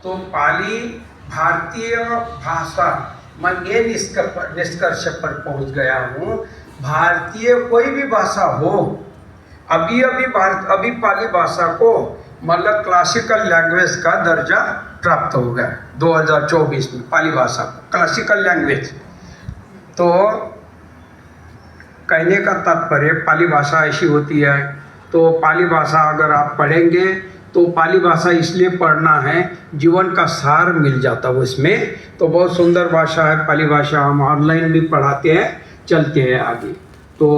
तो पाली भारतीय भाषा, मैं ये निष्कर्ष पर पहुंच गया हूँ, भारतीय कोई भी भाषा हो, अभी पाली भाषा को मतलब क्लासिकल लैंग्वेज का दर्जा प्राप्त हो गया 2024 में। पाली भाषा को क्लासिकल लैंग्वेज, तो कहने का तात्पर्य पाली भाषा ऐसी होती है। तो पाली भाषा अगर आप पढ़ेंगे तो पाली भाषा इसलिए पढ़ना है, जीवन का सार मिल जाता है उसमें। तो बहुत सुंदर भाषा है पाली भाषा, हम ऑनलाइन भी पढ़ाते हैं, चलते हैं आगे। तो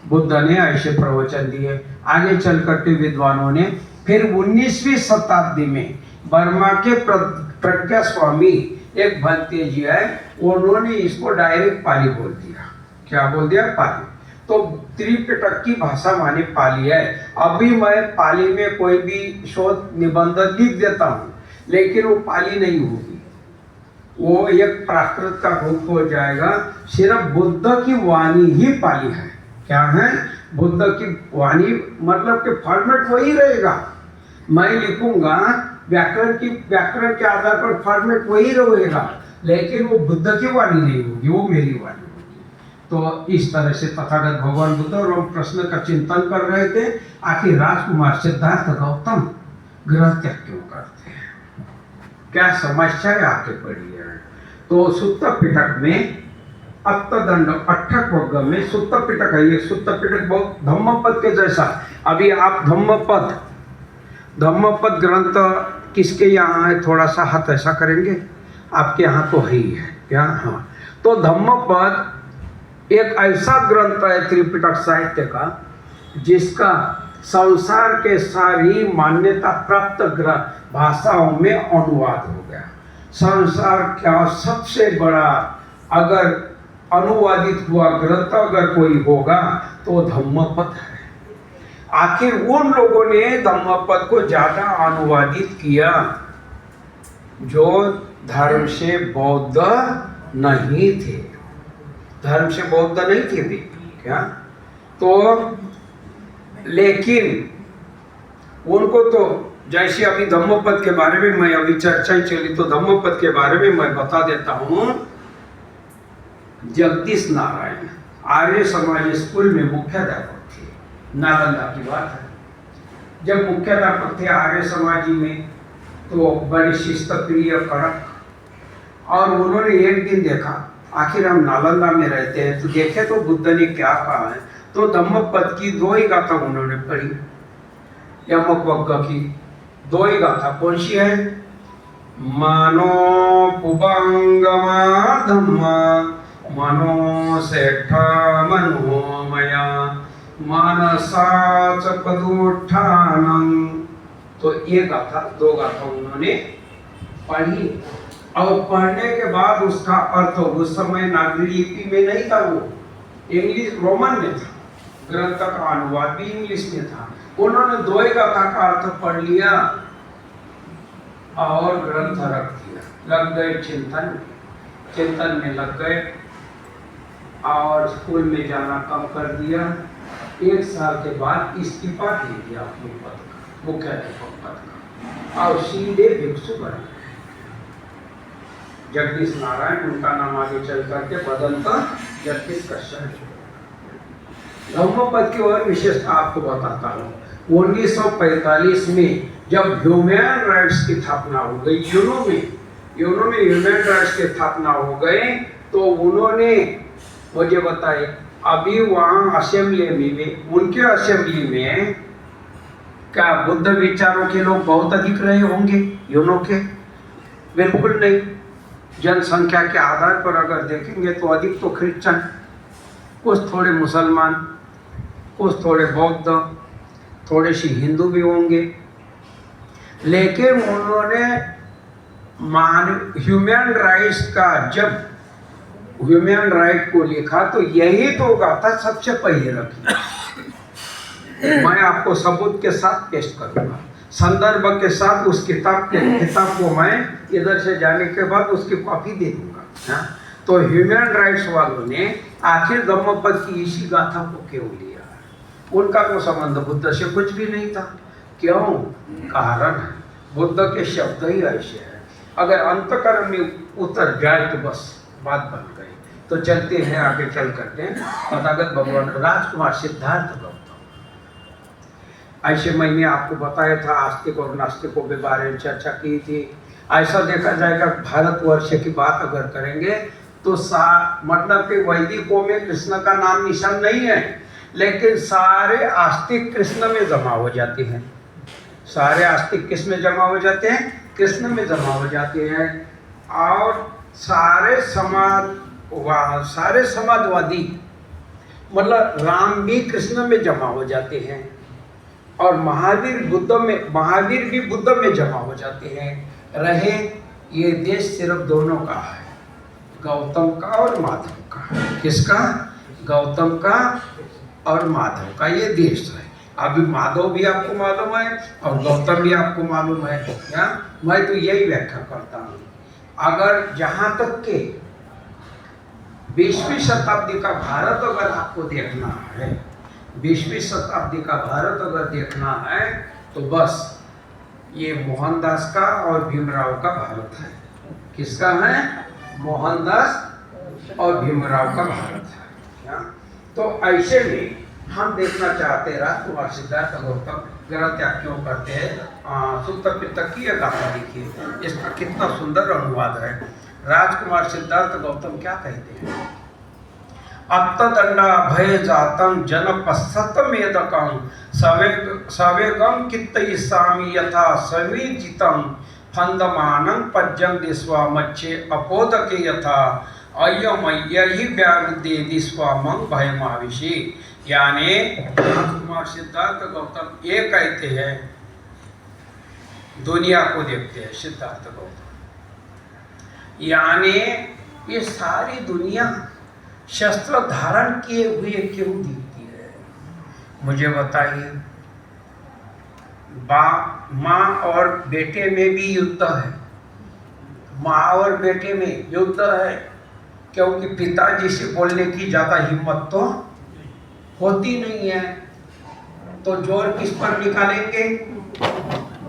बुद्ध ने ऐसे प्रवचन दिए। आगे चल करके विद्वानों ने फिर 19वीं शताब्दी में बर्मा के प्रज्ञा स्वामी एक भंते जी है, उन्होंने इसको डायरेक्ट पाली बोल दिया। क्या बोल दिया? पाली। तो त्रिपिटक की भाषा माने पाली है। अभी मैं पाली में कोई भी शोध निबंध लिख देता हूँ, लेकिन वो पाली नहीं होगी, वो एक प्राकृत का रूप हो जाएगा। सिर्फ बुद्ध की वाणी ही पाली है। क्या है? बुद्ध की वाणी, मतलब कि फॉर्मेट वही रहेगा। मैं लिखूंगा व्याकरण के आधार पर फॉर्मेट वही रहेगा, लेकिन वो बुद्ध की वाणी नहीं होगी, वो मेरी वाणी। तो इस तरह से तथागत भगवान बुद्ध और हम प्रश्न का चिंतन कर रहे थे, आखिर राजकुमार सिद्धार्थ गौतम ग्रह त्याग क्यों करते हैं, क्या समस्या आके पड़ी है। तो सुत्त पिटक में अत्तदंड अट्ठक वर्ग में सुत्त पिटक है। ये सुत्त पिटक बहुत धम्मपद के जैसा। अभी आप धम्मपद ग्रंथ किसके यहाँ है? थोड़ा सा हाथ ऐसा करेंगे, आपके यहाँ तो है ही है क्या? हाँ। तो धम्मपद एक ऐसा ग्रंथ है त्रिपिटक साहित्य का, जिसका संसार के सारी मान्यता प्राप्त भाषाओं में अनुवाद हो गया। संसार का सबसे बड़ा अगर अनुवादित हुआ ग्रंथ अगर कोई होगा तो धम्मपद है। आखिर उन लोगों ने धम्मपद को ज्यादा अनुवादित किया जो धर्म से बौद्ध नहीं थे, धर्म से बौद्ध नहीं थे भी क्या। तो लेकिन उनको तो जैसे अभी धम्मपद के बारे में मैं अभी चर्चा चली, तो धम्मपद के बारे में मैं बता देता हूँ। जगदीश नारायण आर्य समाज स्कूल में मुख्याध्यापक थे, नालंदा की बात है। जब मुख्याध्यापक थे आर्य समाजी में, तो बड़े शिस्तप्रिय कड़क, और उन्होंने एक दिन देखा, आखिर हम नालंदा में रहते हैं, तो देखे तो बुद्ध ने क्या कहा है। तो धम्मपद की 2 ही गाथा उन्होंने पढ़ी, यमक वग्ग की 2 ही गाथा। कौन सी है? मानो पुबंगमा धम्मा मनो सेठ मनोमया मानसाच पदुत्थानम। तो ये गाथा 2 गाथा उन्होंने पढ़ी, और पढ़ने के बाद उसका अर्थ, उस समय नागरी लिपि में नहीं था, वो इंग्लिश रोमन में था, ग्रंथ का अनुवाद भी इंग्लिश में था। उन्होंने 2 ही गाथा का अर्थ पढ़ लिया और ग्रंथ रख दिया, लग गए चिंतन में लग गए, और स्कूल में जाना कम कर दिया। 1 साल के बाद इस्तीफा दे दिया अपने पद का, मुख्याध्यापक पद का, और सीधे भिक्षु बन गए। जगदीश नारायण, उनका नाम आगे चल करके बदलता जगदीश कश्यप। धम्मपद की और विशेषता आपको बताता हूँ। 1945 में जब ह्यूमन राइट्स की स्थापना हो गई, यूनो में ह्यूमन राइट्स की स्थापना हो गए, तो उन्होंने मुझे बताए, अभी वहाँ असेंबली में, उनके असेंबली में क्या बुद्ध विचारों के लोग बहुत अधिक रहे होंगे यूनो के? बिल्कुल नहीं। जनसंख्या के आधार पर अगर देखेंगे तो अधिक तो क्रिश्चियन, कुछ थोड़े मुसलमान, कुछ थोड़े बौद्ध, थोड़े सी हिंदू भी होंगे। लेकिन उन्होंने ह्यूमन राइट्स का, जब ह्यूमन राइट को लिखा, तो यही तो गाथा सबसे पहले रखी। मैं आपको सबूत के साथ पेश करूंगा, संदर्भ के साथ। उस किताब को मैं इधर से जाने के बाद उसकी कॉपी दे दूंगा। तो ह्यूमन राइट्स वालों ने आखिर धम्मपद की इसी गाथा को क्यों लिया? उनका तो संबंध बुद्ध से कुछ भी नहीं था। क्यों? कारण बुद्ध के शब्द ही ऐसे हैं। अगर अंतकरण में उतर जाए तो बस बात बन गई। तो चलते हैं आगे, चल करते तथागत भगवान राजकुमार सिद्धार्थ गौतम। ऐसे मैंने आपको बताया था, आस्तिक और नास्तिकों के बारे में चर्चा की थी। ऐसा देखा जाएगा भारतवर्ष की बात अगर करेंगे तो मतलब कि वैदिकों में कृष्ण का नाम निशान नहीं है, लेकिन सारे आस्तिक कृष्ण में जमा हो जाते हैं। सारे आस्तिक किस में जमा हो जाते हैं? कृष्ण में जमा हो जाते हैं। और सारे समाजवादी मतलब राम भी कृष्ण में जमा हो जाते हैं, और महावीर भी बुद्ध में जमा हो जाते हैं। रहे ये देश सिर्फ दोनों का है, गौतम का और माधव का। किसका? गौतम का और माधव का ये देश है। अभी माधव भी आपको मालूम है और गौतम भी आपको मालूम है क्या? मैं तो यही व्याख्या करता हूँ। अगर जहाँ तक के 20वीं शताब्दी का भारत अगर आपको देखना है, 20वीं शताब्दी का भारत अगर देखना है तो बस ये मोहनदास का और भीमराव का भारत है। किसका है? मोहनदास और भीमराव का भारत है क्या? तो ऐसे में हम देखना चाहते हैं राजकुमार सिद्धार्थ गौतम ग्रह त्याग क्यों करते हैं। सुत्त पित्तक की गाथा देखिए, इसका कितना सुंदर अनुवाद है। राजकुमार सिद्धार्थ गौतम क्या कहते हैं? अत्तदंडा भय जातम जन पश्चतमेदकं सवेगम कित्तयिष्यामि यथा समीजितं फंदमानं पज्यं दिस्वा मच्छे अपोदके यथा अयमय्यहि व्यावृद्धे दिस्वा मं भयमाविषि। यानी राजकुमार सिद्धार्थ गौतम ये कहते हैं, दुनिया को देखते हैं सिद्धार्थ गौतम, यानी ये सारी दुनिया शस्त्र धारण किए हुए क्यों दिखती है? मुझे बताइए। माँ और बेटे में भी युद्ध है, माँ और बेटे में युद्ध है, क्योंकि पिताजी से बोलने की ज़्यादा हिम्मत तो होती नहीं है। तो जोर किस पर निकालेंगे?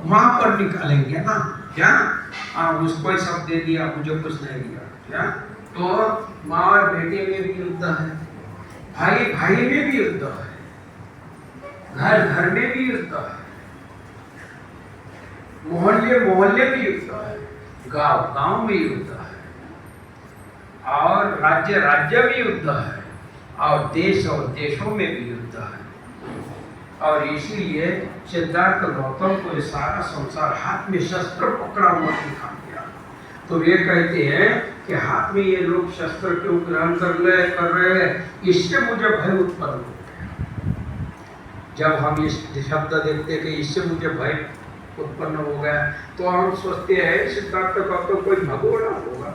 माँ पर निकालेंगे ना क्या? उसको ही सब दे दिया, मुझे कुछ नहीं दिया क्या? तो माँ और बेटे में भी युद्ध है, भाई भाई में भी युद्ध है, घर घर में भी युद्ध है, मोहल्ले मोहल्ले में युद्ध है, गांव गांव में युद्ध है, और राज्य राज्य में युद्ध है, और देशों में भी युद्ध है। और इसीलिए सिद्धार्थ गौतम को ये सारा संसार हाथ में शस्त्र पकड़ा हुआ दिखा दिया। तो ये कहते हैं कि हाथ में ये लोग शस्त्र क्यों ग्रहण कर रहे हैं? इससे मुझे भय उत्पन्न हो गया। जब हम इस शब्द देखते हैं कि इससे मुझे भय उत्पन्न हो गया, तो हम सोचते हैं सिद्धार्थ गौतम कोई भगोड़ा होगा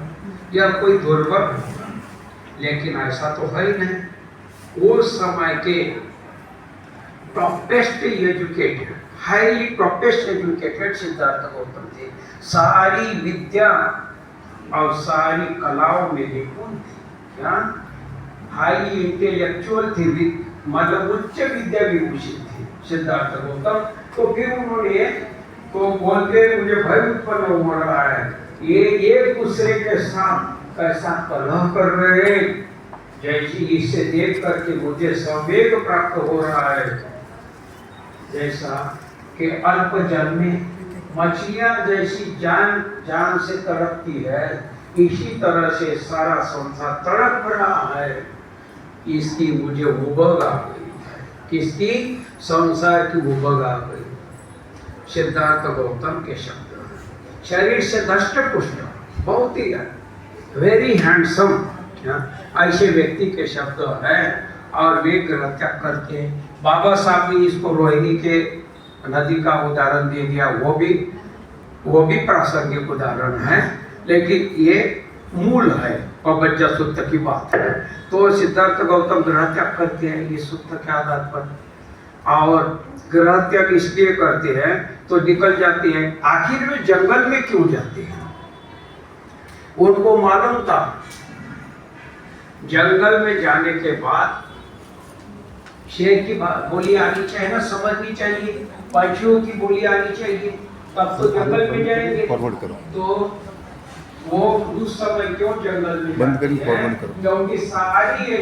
या कोई दुर्बल होगा, लेकिन ऐसा तो है ही नहीं। उस समय के toppest educated, highly toppest educated Siddharth Gautam थे। सारी विद्या और सारी कलाओं में निपुण थे क्या? हाईली इंटेलेक्चुअल थे, मतलब उच्च विद्या विभूषित थे सिद्धार्थ गौतम। तो फिर उन्होंने तो बोलते मुझे भय उत्पन्न हो रहा है, ये एक दूसरे के साथ कैसा कलह कर रहे हैं, जैसी इसे देख करके मुझे संवेग प्राप्त हो रहा है। जैसा कि अल्प जल में मछलियां जैसी जान से तड़पती है, इसी तरह से सारा संसार तड़प रहा है। इसकी मुझे उबग आ गई है। किसकी? संसार की उबग आ गई। सिद्धार्थ गौतम के शब्द, शरीर से दष्ट पुष्ट, बहुत ही वेरी हैंडसम ऐसे व्यक्ति के शब्द है। और वे क्या करते हैं? बाबा साहब ने इसको रोहिणी के नदी का उदाहरण दे दिया, वो भी प्रासंगिक उदाहरण है, लेकिन ये मूल है पवज्जा सूत्र की बात है। तो सिद्धार्थ गौतम ग्रह त्याग करते हैं इस सूत्र के आधार पर, और ग्रह त्याग इसलिए करते हैं तो निकल जाते हैं। आखिर में जंगल में क्यों जाते हैं? उनको मालूम था जंगल में जाने के बाद शेर की बोली आनी चाहिए ना, समझनी चाहिए, पक्षियों की बोली आनी चाहिए, तब तो जंगल में जाएंगे। फॉरवर्ड करो, तो वो उस समय क्यों जंगल में बंद करिए, जाती है? फॉरवर्ड करो। क्योंकि सारी